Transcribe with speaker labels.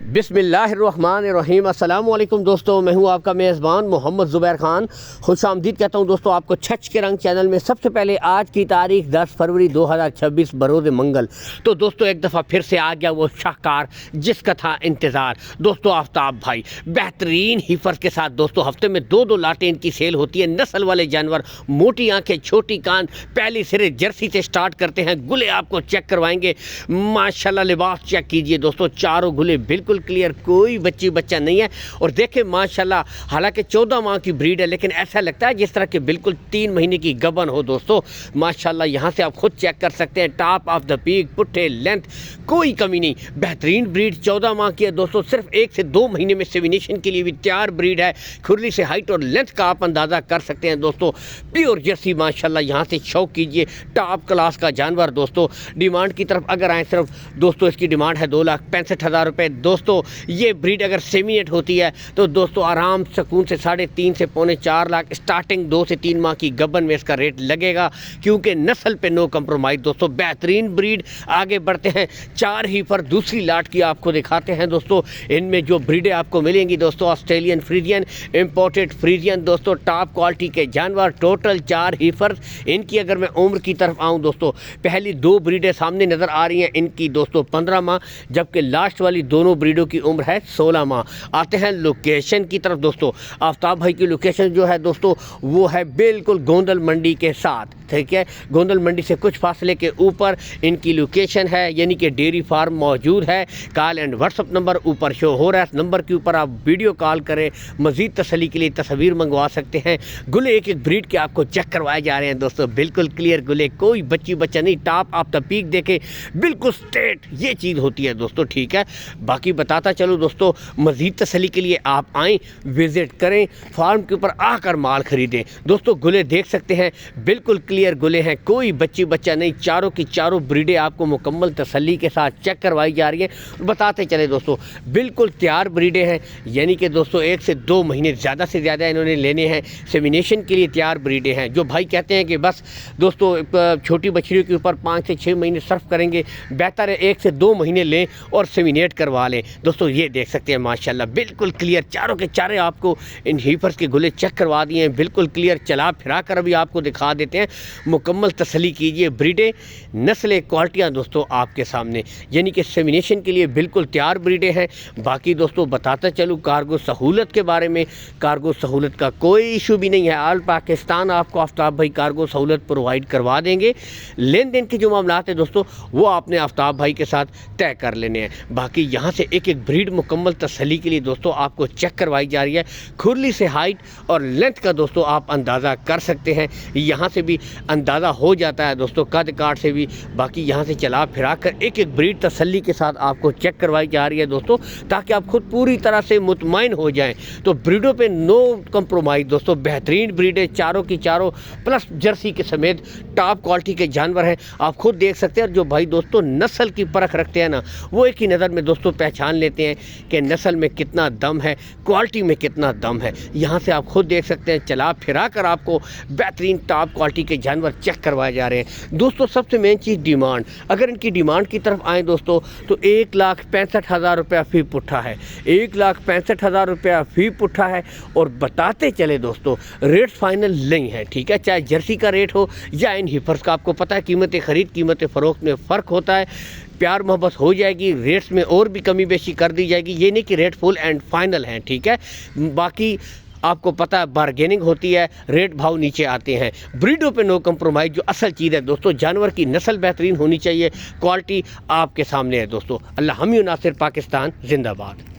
Speaker 1: बिस्मिल्लाहिर्रहमानिर्रहीम। अस्सलाम वालेकुम दोस्तों, मैं हूं आपका मेज़बान मोहम्मद ज़ुबैर ख़ान। खुश आमदीद कहता हूं दोस्तों आपको छच के रंग चैनल में। सबसे पहले आज की तारीख 10 फरवरी 2026 बरोज़ मंगल। तो दोस्तों एक दफ़ा फिर से आ गया वो शाहकार जिसका था इंतज़ार। दोस्तों आफ्ताब भाई बेहतरीन हिफर्स के साथ दोस्तों हफ्ते में दो लाटें इनकी सेल होती है। नस्ल वाले जानवर, मोटी आँखें, छोटी कान, पहली सिरे जर्सी से स्टार्ट करते हैं। गुले आपको चेक करवाएंगे माशाल्लाह। लिबास चेक कीजिए दोस्तों, चारों गुले बिल्कुल क्लियर, कोई बच्चा नहीं है। और देखें माशाल्लाह, हालांकि 14 माह की ब्रीड है लेकिन ऐसा लगता है जिस तरह के बिल्कुल 3 महीने की गबन हो दोस्तों माशाल्लाह। यहाँ से आप खुद चेक कर सकते हैं, टॉप ऑफ द पीक, पुट्ठे, लेंथ, कोई कमी नहीं। बेहतरीन ब्रीड 14 माह की है दोस्तों। सिर्फ 1 से 2 महीने में सेमिनेशन के लिए भी तैयार ब्रीड है। खुरली से हाइट और लेंथ का आप अंदाज़ा कर सकते हैं दोस्तों। प्योर जर्सी माशाल्लाह, यहाँ से शौक कीजिए। टॉप क्लास का जानवर दोस्तों। डिमांड की तरफ अगर आए सिर्फ दोस्तों, इसकी डिमांड है 2,65,000 रुपये। दोस्तों ये ब्रीड अगर सेमिनेट होती है तो दोस्तों आराम सुकून से 3.5 से पौने 4 लाख स्टार्टिंग 2 से 3 माह की गबन में इसका रेट लगेगा, क्योंकि नस्ल पे नो कंप्रोमाइज़ दोस्तों। बेहतरीन ब्रीड। आगे बढ़ते हैं, 4 ही पर दूसरी लाट की आपको दिखाते हैं दोस्तों। इनमें जो ब्रीडें आपको मिलेंगी दोस्तों, ऑस्ट्रेलियन फ्रीजियन, इम्पोर्टेड फ्रीजियन दोस्तों, टॉप क्वालिटी के जानवर। टोटल 4 हीफर। इनकी अगर मैं उम्र की तरफ आऊँ दोस्तों, पहली 2 ब्रीडें सामने नज़र आ रही हैं, इनकी दोस्तों 15 माह, जबकि लास्ट वाली दोनों ब्रीडों की उम्र है 16 माह। आते हैं लोकेशन की तरफ दोस्तों। आफ्ताब भाई की लोकेशन जो है दोस्तों वो है बिल्कुल गोंदल मंडी के साथ, ठीक है। गोंदल मंडी से कुछ फासले के ऊपर इनकी लोकेशन है, यानी कि डेयरी फार्म मौजूद है। कॉल एंड व्हाट्सअप नंबर ऊपर शो हो रहा है, इस नंबर के ऊपर आप वीडियो कॉल करें। मज़ीद तसल्ली के लिए तस्वीर मंगवा सकते हैं। गुले एक ब्रीड के आपको चेक करवाए जा रहे हैं दोस्तों, बिल्कुल क्लियर गुले, कोई बच्चा नहीं। टॉप ऑफ द पीक देखे, बिल्कुल स्ट्रेट, ये चीज़ होती है दोस्तों, ठीक है। बाकी बताता चलो दोस्तों, मज़ीद तसल्ली के लिए आप आएँ, विज़िट करें, फार्म के ऊपर आकर माल ख़रीदें। दोस्तों गुले देख सकते हैं, बिल्कुल क्लियर गुले हैं, कोई बच्चा नहीं। चारों की चारों ब्रीडें आपको मुकम्मल तसल्ली के साथ चेक करवाई जा रही हैं। बताते चले दोस्तों, बिल्कुल तैयार ब्रीडें हैं, यानी कि दोस्तों 1 से 2 महीने ज़्यादा से ज़्यादा इन्होंने लेने हैं। सेमिनेशन के लिए तैयार ब्रीडें हैं। जो भाई कहते हैं कि बस दोस्तों छोटी बछड़ियों के ऊपर 5 से 6 महीने सर्फ करेंगे, बेहतर है 1 से 2 महीने लें और सेमिनेट करवा लें। दोस्तों ये देख सकते हैं माशाल्लाह, बिल्कुल क्लियर, चारों के चारे आपको इन हीफर्स के गुले चेक करवा दिए हैं, बिल्कुल क्लियर। चला फिरा कर अभी आपको दिखा देते हैं, मुकम्मल तसल्ली कीजिए। ब्रीडें, नस्लें, क्वालिटियाँ दोस्तों आपके सामने, यानी कि सेमिनेशन के लिए बिल्कुल तैयार ब्रीडें हैं। बाकी दोस्तों बताता चलूँ कार्गो सहूलत के बारे में, कार्गो सहूलत का कोई इशू भी नहीं है। ऑल पाकिस्तान आपको आफ्ताब भाई कार्गो सहूलत प्रोवाइड करवा देंगे। लेन देन के जो मामला हैं दोस्तों वो आपने आफ्ताब भाई के साथ तय कर लेने हैं। बाकी यहाँ से एक ब्रीड मुकम्मल तसल्ली के लिए दोस्तों आपको चेक करवाई जा रही है। खुरली से हाइट और लेंथ का दोस्तों आप अंदाज़ा कर सकते हैं, यहाँ से भी अंदाज़ा हो जाता है दोस्तों, कद काट से भी। बाकी यहाँ से चला फिरा कर एक ब्रीड तसल्ली के साथ आपको चेक करवाई जा रही है दोस्तों, ताकि आप खुद पूरी तरह से मुतमईन हो जाएं। तो ब्रीडों पे नो कंप्रोमाइज़ दोस्तों, बेहतरीन ब्रीडें, चारों की चारों प्लस जर्सी के समेत टॉप क्वालिटी के जानवर हैं। आप खुद देख सकते हैं। जो भाई दोस्तों नस्ल की परख रखते हैं ना, वो एक ही नज़र में दोस्तों पहचान लेते हैं कि नस्ल में कितना दम है, क्वालिटी में कितना दम है। यहाँ से आप खुद देख सकते हैं। चला फिरा कर आपको बेहतरीन टॉप क्वालिटी के जानवर चेक करवाए जा रहे हैं दोस्तों। सबसे मेन चीज़ डिमांड, अगर इनकी डिमांड की तरफ आएँ दोस्तों तो 1,65,000 रुपया फ़ी पुट्ठा है। 1,65,000 रुपया फ़ी पुट्ठा है। और बताते चले दोस्तों, रेट फाइनल नहीं है, ठीक है। चाहे जर्सी का रेट हो या इन हिफर्स का, आपको पता है कीमत ख़रीद कीमत फ़रोख्त में फ़र्क होता है। प्यार मोहब्बत हो जाएगी, रेट्स में और भी कमी बेशी कर दी जाएगी। ये नहीं कि रेट फुल एंड फाइनल हैं, ठीक है। बाकी आपको पता है बारगेनिंग होती है, रेट भाव नीचे आते हैं। ब्रीडों पे नो कंप्रोमाइज़ जो असल चीज़ है दोस्तों, जानवर की नस्ल बेहतरीन होनी चाहिए, क्वालिटी आपके सामने है दोस्तों। अल्लाह हमी नासिर, पाकिस्तान जिंदाबाद।